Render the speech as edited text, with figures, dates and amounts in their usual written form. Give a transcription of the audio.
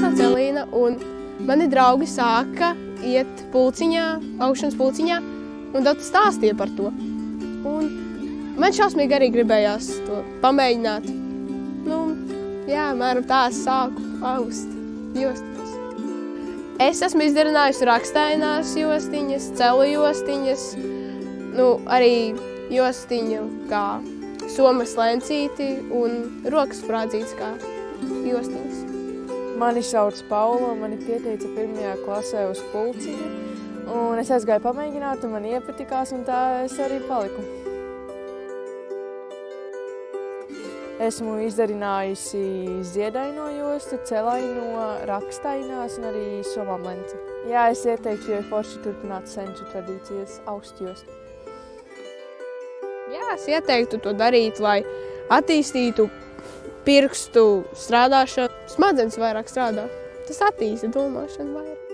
sauc Elīna, un mani draugi sāka iet pulciņā, augšanas pulciņā, un tad stāstīja par to. Un man šausmīgi arī gribējās to pamēģināt. Jā, mēram tā es sāku aust jostiņas. Es esmu izdarinājusi rakstainās jostiņas, celu jostiņas, arī jostiņu kā somas lencīti un rokas frādzītes kā jostiņas. Mani sauc Paula, mani pieteica 1. klasē uz pulciņu, un es aizgāju pamēģināt, un man iepatikās, un tā es arī paliku. Esmu izdarinājusi ziedaino jostu, celaino, rakstainās un arī somām lenci. Jā, es ieteiktu, jo forši turpināt senču tradīcijas aust jostu. Jā, es ieteiktu to darīt, lai attīstītu pirkstu strādāšanu. Smadzenes vairāk strādā. Tas attīsta domāšanu vairāk.